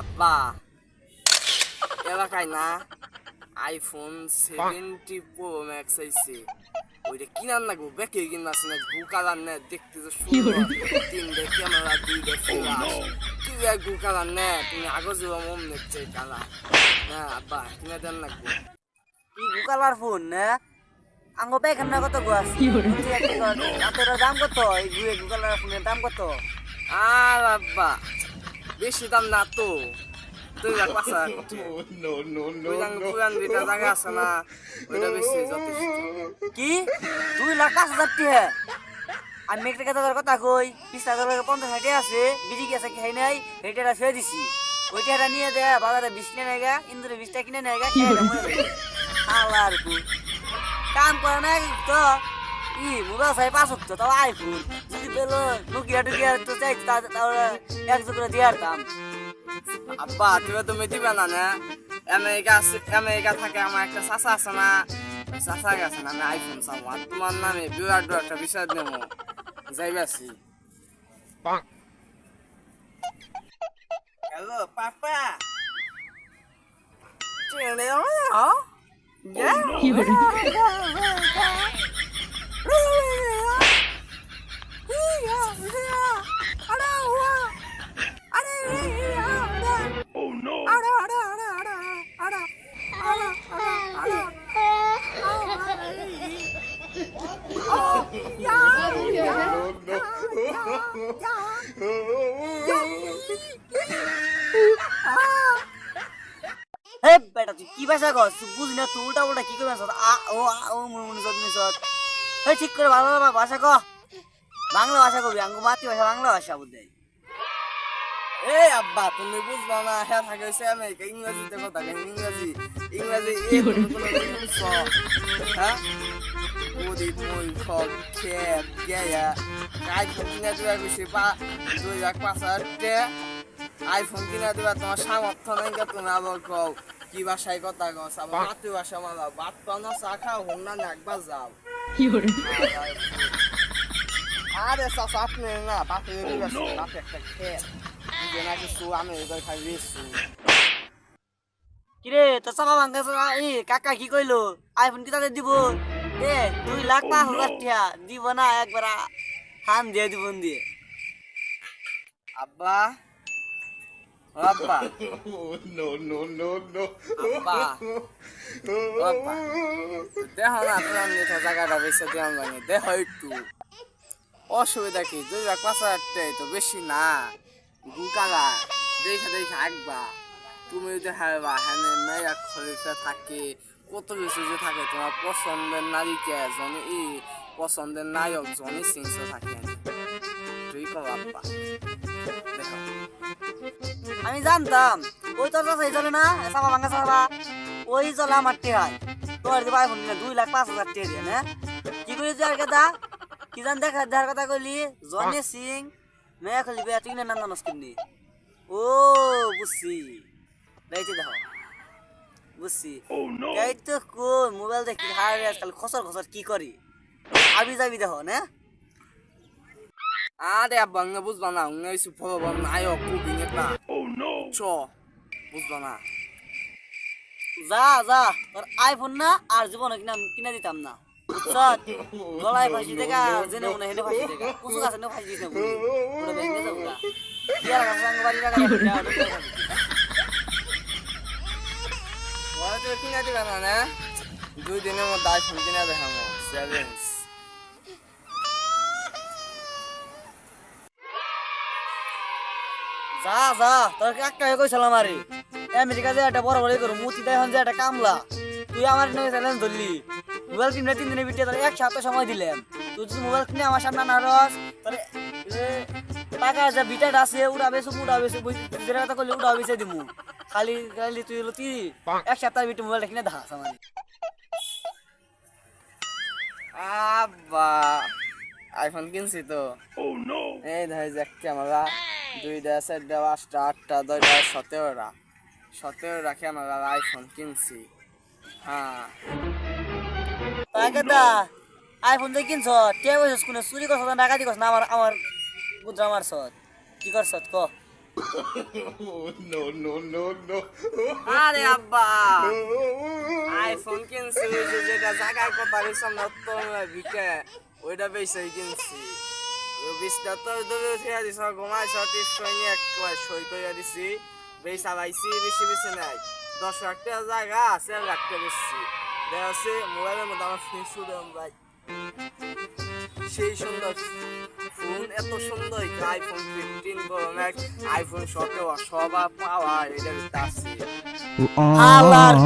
আব্বা এলাকায় না আইফোন 70 প্রো ম্যাক্স আইছে ওইটা কিনার না গো বেকে কিনা আছে না বুকালার না দেখতে তো সুন্দর তিনটে ক্যামেরা দুইটা ফ্ল্যাশ তুই এক বুকালার না তুমি আগো যাওয়া মন নেচ্ছে কালা না আব্বা কিনা দেন লাগবে কি গুকালার ফোন না আঙ্গো পেখান না কত গাছ তোর দাম কত এই গুকালার ফোনের দাম কত আর আব্বা বেশি দাম না তো 2,500,000 পুরান যেটা জায়গা আছে না ওইটা বেশি যথেষ্ট কি 2,05,000 টাকা আমি একটা কথা কই 20,000 50 আছে বিড়ি গেছে খাই নাই হেটাটা ফেলে দিছি ওইটা নিয়ে দে বাজারে 20 কিনে নেগা ইন্দুরে 20 টাকা কিনে নেগা আলার কু কাম করে না তো ই মোবাইল চাই 500 তো তাও আইফোন যদি পেলো নোকিয়া তো চাই তাহলে এক করে দিয়ে দাম আব্বা তুমি দিবে না না আমেরিকা থাকে আমার একটা চাচা আছে না চাচা গেছে না আমি আইফোন চাবো আর তোমার নামে বিরাট একটা বিষয় নেবো যাইবাছি হ্যালো পাপা চেনে হে বেটা তুই কি ভাষা কস তুই বুঝি না তুই উল্টা উল্টা কি করে ও মনে হে ঠিক করে ভালো ভাষা ক বাংলা ভাষা কবি আঙ্গু মাতৃভাষা বাংলা ভাষা বুঝে এই আব্বা তুমি বুঝবা না হ্যাঁ থাকে হচ্ছে আমেরিকা ইংরেজিতে কথা ইংরেজি এই হ্যাঁ ওদি মই খক খেপ গেয়া আইফোন কিনে দেওয়া বেশি 2,500 আইফোন কিনে দেওয়া তোমার সামর্থ্য নাই তুমি আবার কও কি ভাষায় কথা কস আবার মাতৃভাষা মালাও ভাত পানো চা খাও হোম না একবার যাও আরে চাচা আপনি না বাপে বাপে একটা খেপ নাকি সু আমি এবার খাই বেশি কিরে তো চাপা ভাঙ্গা এই কাকা কি কইলো আইফোন কি তাদের দিব এ 2,05,000 টাকা দিব না একবার হান দিয়ে দিব দিয়ে আব্বা আব্বা আব্বা আব্বা দেখো না আপনার নেতা জায়গাটা বেশি দেওয়া লাগে দেখো একটু অসুবিধা কি 2,05,000 টাকাই তো বেশি না গুকালা দেখে আঁকবা তুমি যদি হারবা হ্যাঁ মেয়া খরিফা থাকে কত কিছু যে থাকে তোমার পছন্দের নারীকে জনি পছন্দের নায়ক জনি সিংস থাকে তুই কর আব্বা দেখো আমি জানতাম ওই তোর চাই চলে না চাপা ভাঙ্গা চাপা ওই চলে আমার টেহাই তোর দিব আইফোন 2,05,000 টাকা দিয়ে না কি করি তুই আর কথা কি জান দেখার কথা কইলি জনি সিং মেয়া খুলি ব্যাটিং না নাম নামাজ কিনি ও বুঝছি রাইতে দেখো বুঝছি এই তো কোন মোবাইল দেখি হারে আজকাল খসর কি করি আবি যাবি দেখো না আরে আব্বা না বুঝবা না উনি ফলো নায়ক খুবই নেতা চ বুঝবা না যা তোর আইফোন না আর জীবনে কিনা দিতাম না গলায় ফাঁসি দেখা জেনে মনে হেনে ফাঁসি দেখা কুসু গাছে না ফাঁসি দিতে পুরো ভেঙে যাবো গা ইয়ার গাছ সঙ্গে বাড়ি রাখা তো কিনা দিবা না 2 দিনের মধ্যে আইফোন কিনা দেখাবো 7 যা তোর একটা কইছিলাম আরে আমেরিকা যে একটা বড় করো মুতি দেয় হন যে একটা কামলা তুই আমার নয় চ্যালেঞ্জ ধরলি মোবাইল কিনে 3 দিনের ভিতরে তোর এক সপ্তাহ সময় দিলাম তুই যদি মোবাইল কিনে আমার সামনে না রস তাহলে টাকা যা বিটাটা আছে উড়াবে যেটা কথা করলে উড়াবে সে দিমু খালি তুই হলো এক সপ্তাহের ভিতরে মোবাইলটা কিনে দেখাস আমার আব্বা আইফোন কিনছি তো এই ধর যে ক্যামেরা 2টা 4টা 5টা 8টা 10টা 17 রাখে আমরা আইফোন কিনছি হ্যাঁ আইফোন যে কিনছ কে বসে কোনে চুরি করছ না ডাকাতি করছ না আমার বুঝা মারছ কি করছ ক আরে আব্বা আইফোন কিনছি ওই যে যেটা জায়গায় কথা বলছিলাম না তোমার বিকে ওইটা বেশি কিনছি বিশটা তো দূরে উঠে দিছ ঘুমাইছ টিপসই নিয়ে একবার সই করে দিছি বেশ চালাইছি বেশি বেশি নাই 10 লাখ টাকা জায়গা আছে রাখতে বেশি দেখা আছে মোবাইলের মধ্যে আমার ফেসু দেন ভাই সেই সুন্দর ফোন এত সুন্দর আইফোন 15 প্রো ম্যাক্স আইফোন 17 সবার পাওয়া এটা আছে আল্লাহর